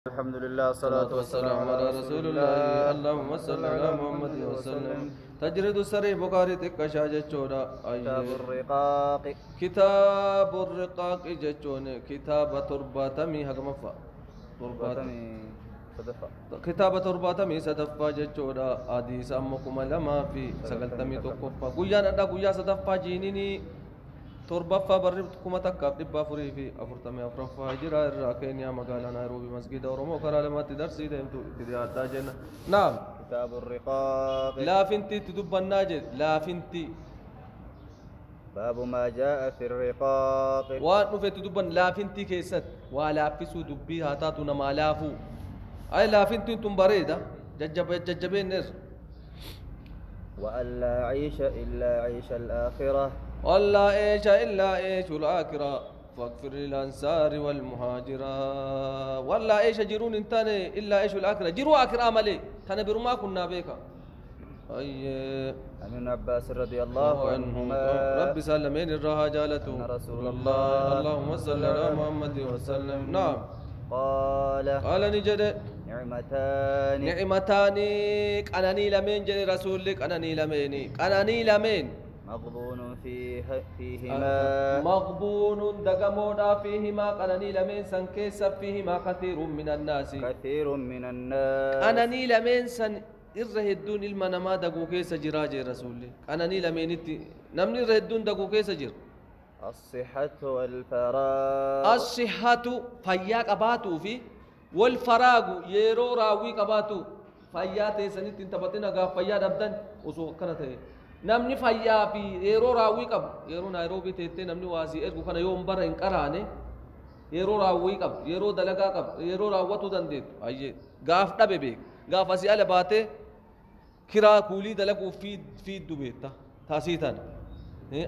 الحمد لله الصلاة والسلام على رسول الله. اللهم صل على محمد وسلم. تجرد سري بخاري تكشا جچودا. كتاب الرقاق. كتاب الرقاق جچون كتاب ترباتمي حقمفا ترباتمي صدفة. كتاب ترباتمي صدفة جچودا. حديث أمكم لما في سقلتمي توقفا قويا ندا قويا صدفة جينيني تربفا بربتكم تكاب دبا فري في أفرتمي أفرفا جرا الراكينيا مقالا نيروبي مسجد ورمو كرالمات درسي ديمتو اتديات داجنا. نعم. كتاب الرقاق. لا فنتي تدب الناجد لا فنتي باب ما جاء في الرقاق. وان نفت دبن لا فنتي كيست ولا فسو دبي هاتاتنا ما لافو أي لا فنتي انتم بريدة ججبين نر. وأن لا عيش إلا عيش الآخرة. والله إيش إلا إيش الآخرة فاغفر للأنصار والمهاجرة. والله إيش جرون انتاني إلا إيش الآخرة جروا آخرة مالي تانا برما كنا بيكا. أي عن عباس رضي الله عنهما رب سلمين الرها جالته أن رسول الله اللهم صل على محمد وسلم. نعم. قال نجد نعمتان قناني لمن جري رسولك قناني لمن مغبون فيهما. مغبون دقمودا فيهما قناني لمن سنكيس فيهما كثير من الناس قناني لمن سن الرهدون المنما دقو كيس جراجي رسولي قناني لمن نمني الرهدون دقو كيس جر. الصحة والفراغ. الصحة فيا قباتو في والفراغ يرو راوي قباتو فيا تيسنت انتبتنا غا فيا دبدن وسو كنته نمني فيا في يرو راوي قب يرو نيروبي تيتي نمني واسي ارغو كنا يوم بر انقرانه يرو راوي قب يرو دلغا قب يرو راوتو دندت اي غاف دبه بي غاف اسي على باته كرا كولي دلغو في دبيتا تاسيتن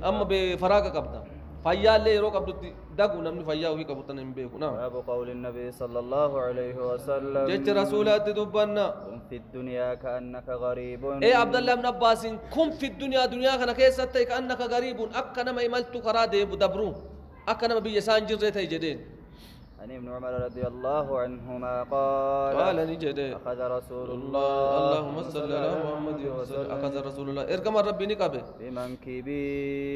اما بفراغ قبدا فيا اللي يرو قبدتي دغو نمني فيا وي قبطن امبيكو. نعم. باب قول النبي صلى الله عليه وسلم جت رسولات دبنا كن في الدنيا كأنك غريب. اي عبد الله بن عباس كن في الدنيا دنيا كان كيستي كأنك غريب اكن ما يملت قرا دبرو اكن ما بيسان جريت جدين. عن ابن عمر رضي الله عنهما قال نجد أخذ رسول الله اللهم صل على محمد وسلم أخذ رسول الله اركم ربي نقبه بمنكبي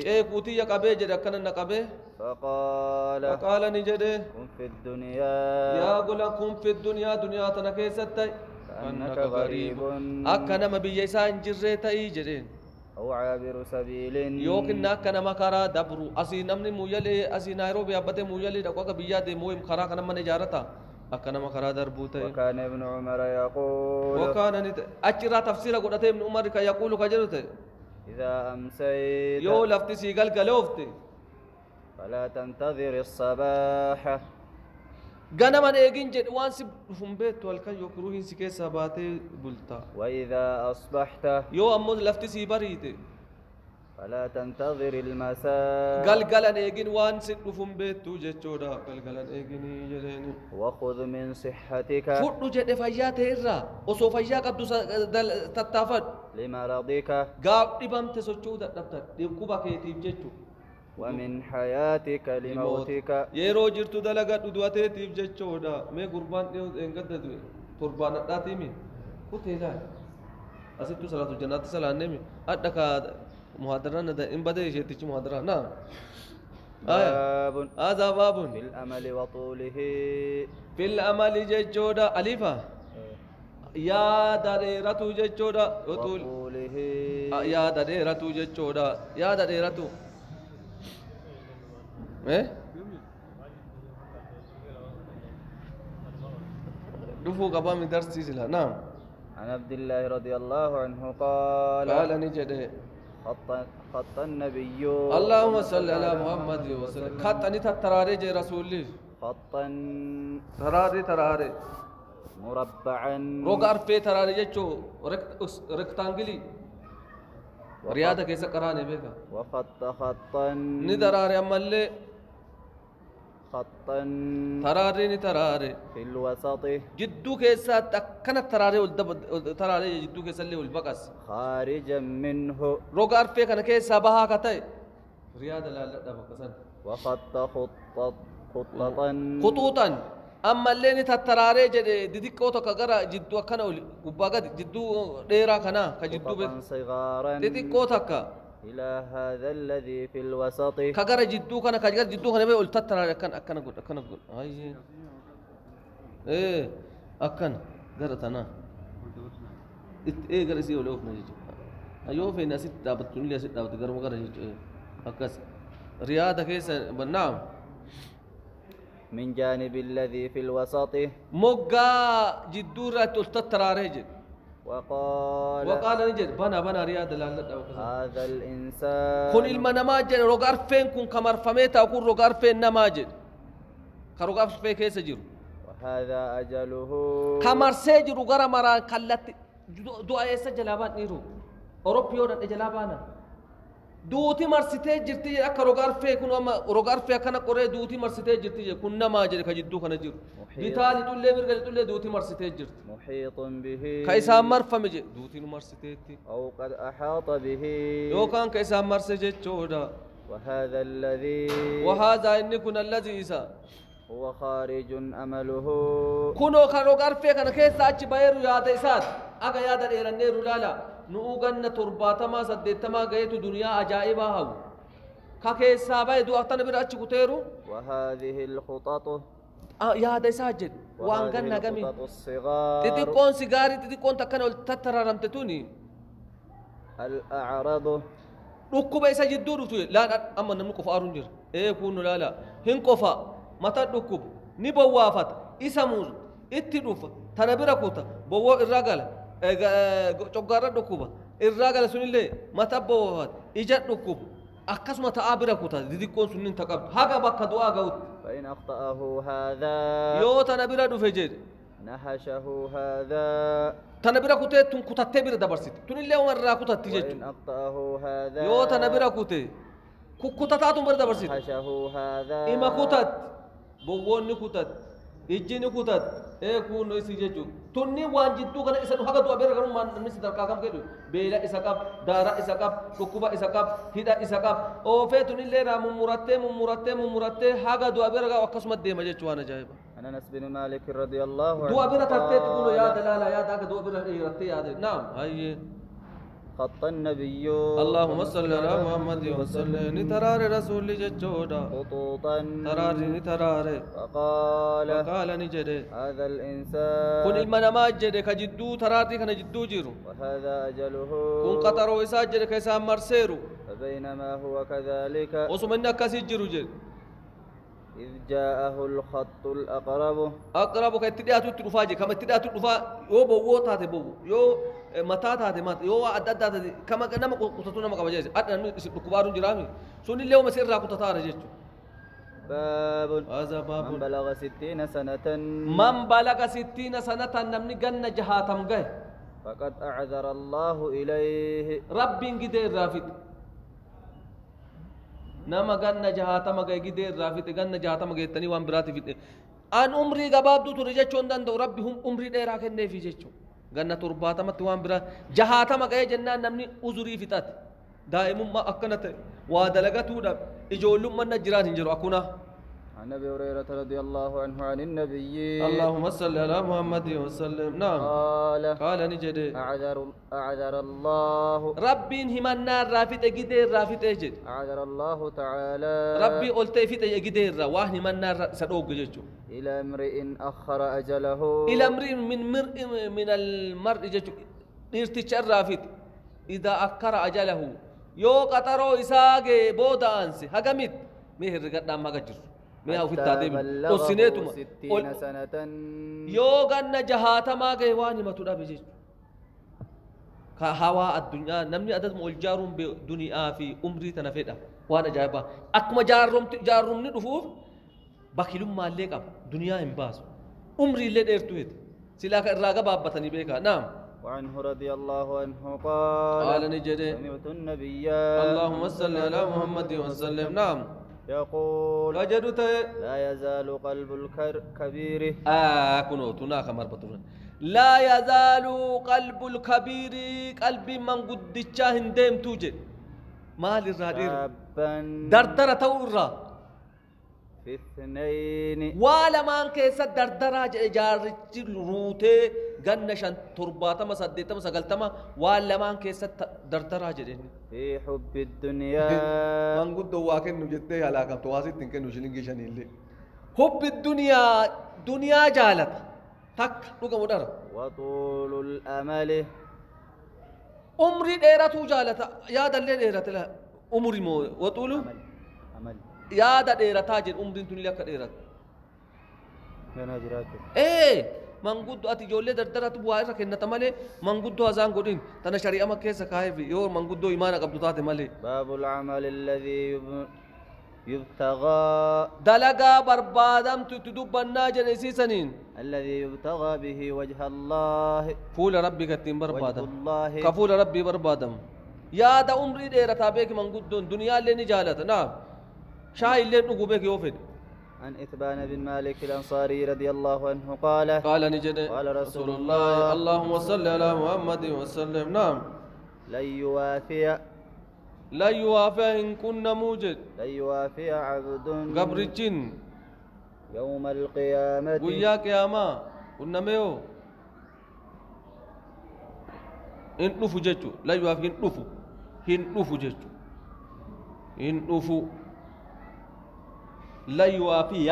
ايه كوتي يقبه جد كان نقبه فقال نجد كن في الدنيا يا قل كن في الدنيا دنيا تنكيستي كأنك غريب أكن ما بيسان جريت جدين أو عابر سبيل يوكن كان مكارا دبرو أسي نمني مويلي أسي نيروبي أبتي مويلي دقوك بيا دي مويم خرا كان من جارتا أكن مكارا دربوتي. وكان ابن عمر يقول وكان أجرا تفسير قلت ابن عمر يقول كجرته إذا أمسيت يو لفتي سيقل قلوفتي فلا تنتظر الصباح. غنما ايجين جد وان سب فمبيت والكن يكروهين سكي سباتي بلتا. وإذا أصبحت يو أمود لفتي سيبريتي فلا تنتظر المساء. قلقلن ايجين وان سب فمبيت توجچودا قلقلن ايجين جدين. وخذ من صحتك فدو جد فياته إرا وسو فيا قبض تتافد لمرضك غاب دبمت سوچودا دبت ديكوبا كيتيف جچو. ومن حياتك لموتك يرو جرتو دلغا دودواتي تيف جچودا مي قربان ديو انغد قربان داتيمي كوتيلا اسيتو صلاه الجنات سلانمي ادكا محاضرة ند ان بده شيتي محاضرة. نعم. باب هذا باب في الأمل وطوله. في الأمل جچودا الفا يا داريرتو جچودا وطوله يا داريرتو جچودا يا داريرتو دفو قبا من درس سلسلة. نعم. عن عبد الله رضي الله عنه قال نجد خط النبي اللهم صل على محمد وسلم خط أني تراري جي رسولي خطا تراري مربعا روغار في تراري جيشو ركتانجلي رياضة كيسا قراني بيكا وخط خطا ندراري أمالي خطا تراري في الوسط جدو كيسا كانت تراري جدو كيسا اللي والبقس خارجا منه روغار في كان كيسا بها كتاي رياضة لا لا بقسن وخط خطة خطوطا أما اللي نتتراري جد ديكو تكغرا جدو كنا وباغد جدو ديرا كنا كجدو بيت قططا صغارا ديكو تكا إلى هذا الذي في الوسط كغرا جدو كنا كغرا جدو كنا بي تتراري كان أكنا قول هاي إيه أكن غرتنا إيه غرسي ولا أفنى جيجي أيوه في ناس دابتون لي أسد دابت غرم غرا جيجي أكس رياضة كيس بنام من جانب الذي في الوسط مقا جدورة تتراري وقال نجد بنا رياض هذا الإنسان كن المناماجد روغار فين كن كمر فميتا كن روغار فين نماجد كروغار فين كيس جيرو وهذا أجله كمر سيجي روغار مران كالت دعا يسا جلابات نيرو أوروبيون جلابانا دوتي مرسيتي جرتي أكا روغار فين كن أما روغار فين كنا قرأ دوتي مرسيتي جرتي كن نماجد كجدو كنا جيرو بيتالي تولي برغل تولي دوتي مرسيتي جرت محيط به كيسا مرفمجي دوتي مرسيتي أو قد أحاط به يو كان كيسا مرسيجي چودا وهذا الذي وهذا إن كن الذي إسا هو خارج أمله كنو كانو غرفة كان كيسا أچ بايرو ياد إسات أغا ياد الإيرانيرو لالا نوغن ترباتما سدتما غيتو دنيا عجائبا هاو كيسا بايدو أفتن بر أچ كتيرو وهذه الخطط ياد إساجد وانغن نغمي الخطط الصغار تتكون سيغاري تتكون تكن تترارمتتوني الأعرض ركوب إسا جدو رفتو لا أما نمو كفا أرنجر إيه كونو لا هن كفا متى ركوب نبو وافت إسا موز اتدوف تنبرا كوتا بوو الرقل چوغارا ركوبا الرقل سنين لي متى بو وافت إجاد ركوب أكس متى آبرا كوتا دي كون سنين تقب هاقا باكا دعا قوت فإن أخطأه هذا يو تنبرا دو فجر نحشه هذا تنبرا كوتا تن كوتا تبرا دبرسيت تن اللي ومرا كوتا تجيج وإن أخطأه هذا يو تنبرا كوتا كوتا تاتم برا دبرسيت نحشه هذا إما كوتات بوون نكوتات إجي نكوتات إيه كون نسي جيجو توني وان جدو كنا إسا نحاقا دو أبير غنم مان نمسي دركا كم كدو بيلا إساقاب دارا إساقاب ركوبا إساقاب هدا إساقاب أو في توني اللي را ممرتة حاقا دو أبير غا وقسمت دي مجيجو وانا جايبا أنا أنس بن مالك رضي الله عنه دو أبير ترتي تقولوا يا دلالا يا داك دو أبير رتي يا دي نعم هاي خط النبي اللهم صل على محمد وسلم نترار رسول جچودا خطوطا ترار نترار وقال نجد هذا الإنسان كن المنما جد كجدو ترارتي كن جدو جيرو وهذا أجله كن قطرو إساجد كيسا مرسيرو فبينما هو كذلك وسمنا كسي جيرو جد إذ جاءه الخط الأقرب أقرب كتدياتو تدفاجي كما تدياتو تدفا يو بو تاتي بو يو متا تاتي مات يو أدد تاتي كما نما قطتونا ما كبجيز أدنا كبارون جرامي سوني اليوم مسير راكو تتارا جيتو باب هذا باب من بلغ 60 سنة من بلغ 60 سنة نمني جنة جهاتم جه فقد أعذر الله إليه رب قدير رافت نما جنة جهاتم جه قدير رافت جنة جهاتم جه تاني وان براتي فيت أن عمري قباب دو ترجع شوندان دو ربهم عمري ده راكن ده في جيشو جنة ترباتم توان برا جهاتم جه جنة نمني أزوري فيتات دائم ما أكنت وادلقتو دب إجولم من نجران هنجرو أكونا عن أبي هريرة رضي الله عنه عن النبي اللهم صل على محمد وسلم نعم قال نجد أعذر الله ربي همنا رافت أجدير رافت أجد أعذر الله تعالى ربي قلت فيت أجدير واه همنا سدوق جيجو إلى امرئ أخر أجله إلى امرئ من المرء جيجو ارتشار رافت إذا أكر أجله يو قطرو إساقي بودا أنسي هقمت مهر قدام مغجر ميها في التعديم وسنتم 60 سنة يو غن جهاتما غيواني ما تدا بيجي كهوا الدنيا نمني عدد مولجارون بدنيا في عمري تنفيدا وانا جايبا اكما جارم ندفوف بخيلم مالك دنيا امباس عمري اللي ديرتويت سلاك الراغا بابتني بيكا نعم وعنه رضي الله عنه قال نجد سمعت النبي اللهم صل على محمد وسلم نعم يقول وجدت لا يزال قلب الكبير كنوتنا كمر بطرنا لا يزال قلب الكبير قلب من قدتشا هندم توجد مال الرادير شابا دردرة تورا في اثنين waalamaan keessa dardaraa jedhe jaarrichi ruutee ganna shan torbaatama saddeettama sagaltama waan lamaan keessa dardaraa jedheni في حب الدنيا manguddoo waa kennu jettee halaakamtu waa sittin kennu shilingii shaniillee hubbi duniyaa jaalata takka dhugamu dhara وطول الأمل umrii dheeratuu jaalata yaadallee dheerate la umri moo waxulu أمل yaada dheerataa jedhe umriin tunillee akka dheeratu كان جراته manguddoo ati ijoollee dardaratu bu'aa irra kennata malee manguddoo hazaan godhin tana shari'ama keessa kaa'eef yoo manguddoo imaana qabdu taate malee باب العمل الذي يبتغى dalagaa barbaadamtu itti dubbannaa jedhe isiisaniin الذي يبتغى به وجه الله fuula rabbii kattiin وجه barbaadam الله ka fuula rabbii barbaadam yaada umrii dheerataa beeki manguddoon duniyaallee ni jaalata naam shaayillee dhuguu beeki yoo fedhe عن إثبان بن مالك الأنصاري رضي الله عنه قال قال نجد قال رسول الله اللهم صل على محمد وسلم نعم لن يوافي لا يوافى إن كنا موجد لن يوافي عبد قبرتين يوم القيامة وياك يا ما كنا ميو إن نفو جتو لا يوافي إن نفو جتو إن نفو لا يوافي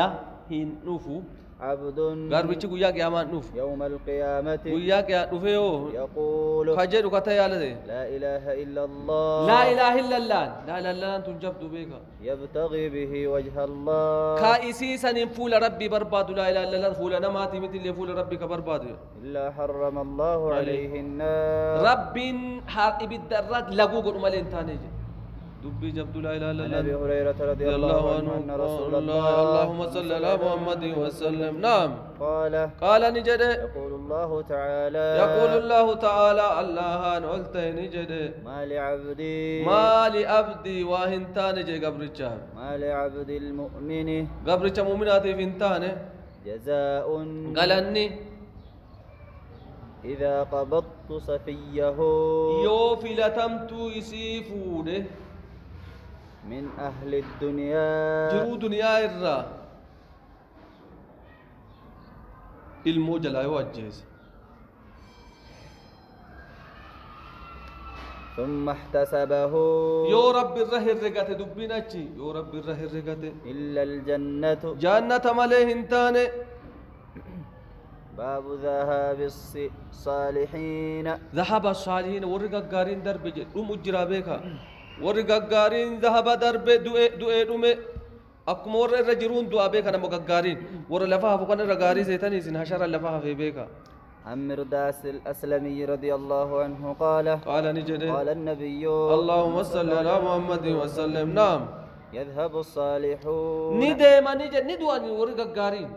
إن نفو عبد قربتي وياك يا ما نفو يوم القيامة وياك يا نفو يقول خجل كتايا لدي لا إله إلا الله لا إله إلا الله لا إله إلا الله أنتم جبتوا بك يبتغي به وجه الله كائسي سنين فول ربي برباد لا إله إلا الله فول نماتي مثل اللي فول ربي كبرباد إلا حرم الله عليه النار رب حاقب الدرات لقوق الملين تاني دبي جبت لا إله إلا عن الله أبي هريرة رضي الله عنه أن رسول الله اللهم صل على محمد وسلم نعم قال نجد يقول الله تعالى يقول الله تعالى الله نقلت نجد ما لعبدي ما لأبدي واهنتان جي قبرتشا ما لعبد المؤمن قبرتشا مؤمناتي فينتان جزاء قالني إذا قبضت صفيه يو فلتمتو يسيفونه من أهل الدنيا جرو دنيا الرا الموجة لا يوجهز ثم احتسبه يو رب الرهر رقات دبيناتي يو رب الرهر رقات إلا الجنة جنة مليه انتاني باب ذهاب الصالحين ذهب الصالحين ورقا قارين درب رم اجرابيكا ورقا قارين ذهب درب دوئي دومي أكم ور الرجرون دعا بيكا نمو قارين ور لفاها فقنا رقاري زيتاني سن حشر لفاها في بيكا عن مرداس الأسلمي رضي الله عنه قال نجد قال النبي اللهم صل على محمد وسلم نعم يذهب الصالحون نديما نجد ندواني ورقا قارين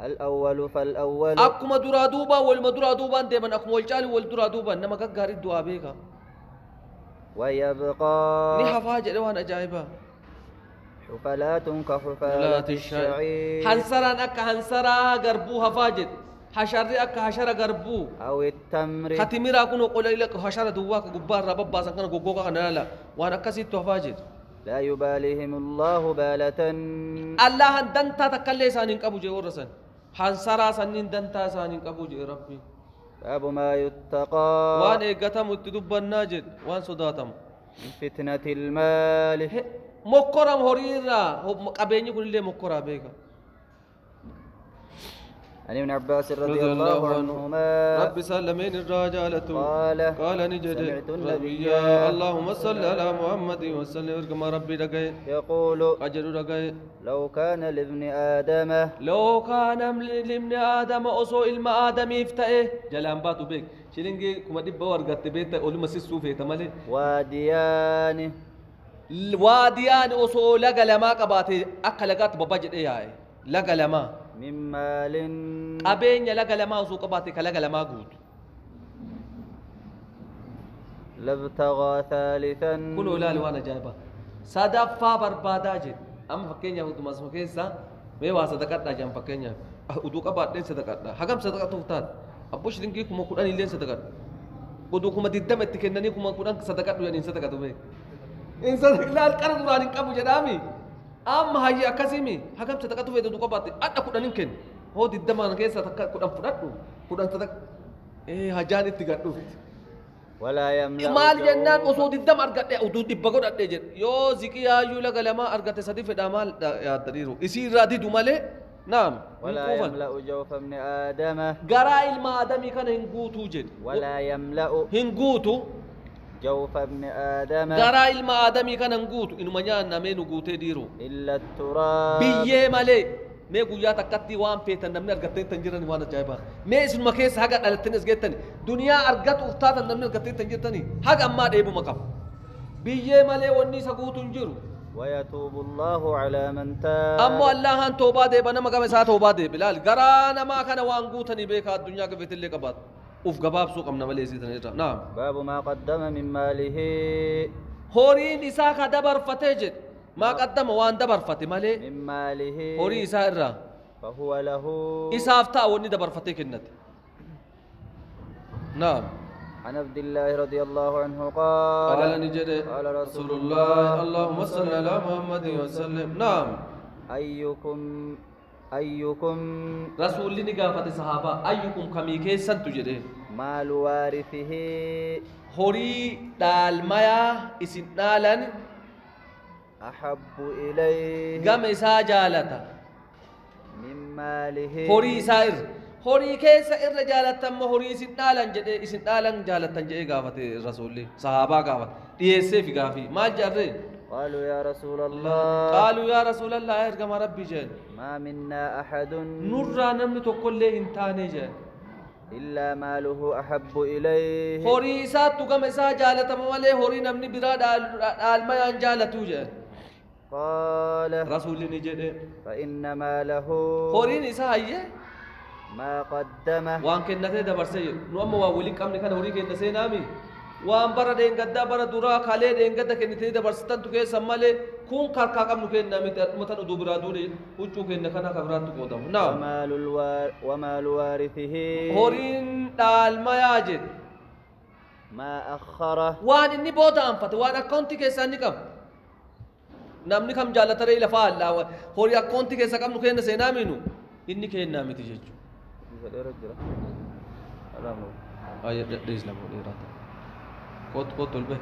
الأول فالأول أكما درادوبا والمدرادوبا ديما أكما والجالي والدرادوبا نما قارين دعا بيكا ويبقى نحفاجة لوان أجايبا حفلات كحفلات الشعير هنسران أكا هنسرا غربو هفاجد حشري أكا حشرة غربو أو التمر ختميرا كنو قول لك حشرة دواك قبار ربابا سنكنا قوقوكا نالا وانا كسيت هفاجد لا يباليهم الله بالة الله هندنتا تكالي سانين قبو جي ورسن هنسرا سنين دنتا سانين قبو جي ربي باب ما يتقى وان ايقاتم اتدبا الناجد وان صداتم من فتنة المال مكرم هريرا قبيني كل اللي مكرا بيكا عن ابن عباس رضي الله عنهما رب سلمين الرجالة قال نجد سمعت النبي اللهم صل على محمد وسلم كما ربي رقي يقول أجل رقي لو كان لابن آدم لابن آدم أصو إلما آدم يفتئه جلان باتو بيك شرينجي كما دبا ورقت بيت أولي مسيسو في تمالي واديان أصو لغا لما قباتي أكا لغات بباجد إياه لغا لما من مال أبين لغا لما أصو قباتي كلغا لما قود لابتغى ثالثا كنو لا لوانا جايبا صدفا بربادا جد أم فكين يهود مسمكين سا ميوا صدقات جام فكين يهود أدو قبات لين صدقات حقام صدقات توتات أبوش لنكي كما قرآن لين صدقات قدو كما ديدم اتكنني كما قرآن صدقات يعني صدقات بي إن صدق لا القرآن قرآن قبو جدامي أما هي أكاسيمي هكذا تتكتب في دقابات أنا كنا نمكن هو دي الدمان كيسة كنا فرطو كنا تتك إيه هجاني تقدر ولا يملأ مال جنان جوف أصود الدم أرجع أودو دبعور أتجر يو زكي يا يولا كلام أرجع تسدي في دمال يا تريرو يصير رادي دمالة نعم ولا يملأ جوف ابن آدم غرايل ما آدمي كان هنقوتو جد ولا يملأ هنقوتو جوف ابن آدم غرايل ما آدمي كان هنقوتو إنه منيا نامين نقوته ديرو إلا التراب بيه مالي مي قويا تكتي وان بيتن نمني أرجعتين تنجرني وانا جايبان مي اسم مكيس حاجة على التنس جتني دنيا أرجعت أفتاد نمني أرجعتين تنجرتني حاجة ما ده مكان بيه مالي وني سقوط تنجرو ويتوب الله على من تاب أما الله أن توبة ده بنا مكان ساعة توبة ده بلال غرانا ما كان وانقوتني بيك الدنيا كبيت اللي كبات أوف جباب سوق أمنا مليسي تنيرا نعم باب ما قدم من ماله هوري نساء كدبر فتجد ما قدم وان دبر فتي مالي من ماله هوري إسائر فهو له إسافتا وني دبر فتي كنت نعم عن عبد الله رضي الله عنه قال قال نجد قال رسول رسول الله اللهم صل على محمد وسلم نعم أيكم رسول الله نقافة صحابة أيكم كمي كيسان تجده مال وارثه هوري دالمايا اسم دالن أحب إليه قام إسا جالتا من ماله هوري إسائر هوري كيسا إر جالتا ما هوري اسم دالن جده اسم دالن جالتا جده قافة رسول الله صحابة قافة ديسي في قافي ما جره قالوا يا رسول الله قالوا يا رسول الله ارجم ربي جل ما منا أحد نورا نمني تقول له انتاني جل إلا ماله أحب إليه هوري إسات تقام إسا جالتا ممالي هوري نمني براد آلميان جالتو جل قال رسول الله نجد فإن ماله هوري إسا هيه ما قدمه وان كنته دبرسي نوم واولين كم نكان هوري كنته نامي وان برا دين قدا برا دورا خالي دين قدا كنته دبرستان تو كي سمالي كون كاركا كم نكين نامي متن دوبرا دوري وچو كن كنا كبرات قدام نعم ومال وارثه هورين دال ما ياجد ما أخره وان إني بودا أنفت وان أكونتي كيساني كم نامني كم جالة ترى إلى فعل لا هوري أكونتي كيسا كم نكين نسينامي نو إني كين نامي تيجي آية رئيس لهم إيراد كوت طلبه